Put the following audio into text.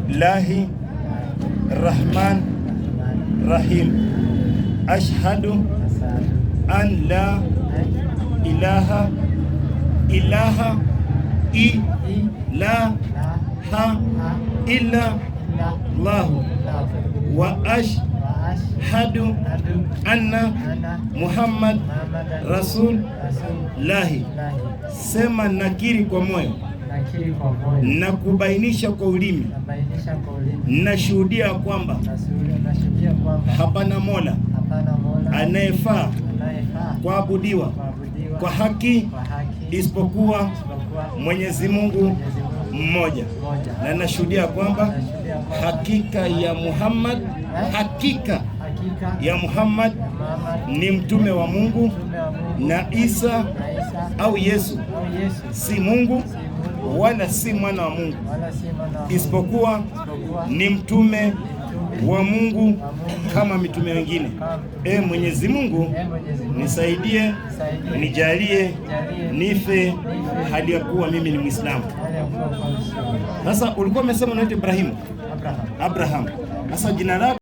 Lahi Rahman Rahim. Ashhadu an la ilaha illa Allah wa ashhadu anna Muhammad Rasulullahi. Sema nakiri kwa moyo na kubainisha kwa ulimi, nashuhudia kwamba hapana mola anayefaa kuabudiwa kwa haki isipokuwa Mwenyezi Mungu mmoja, na nashuhudia kwamba hakika ya Muhammad ni mtume wa Mungu, na Isa au Yesu si Mungu wala si mwana wa Mungu, isipokuwa ni mtume wa Mungu kama mitume wengine. Mwenyezi Mungu nisaidie, nijalie nife hali ya kuwa mimi ni Muislamu. Sasa ulikuwa umesema unaitwa Ibrahim? Abraham. Sasa jina lako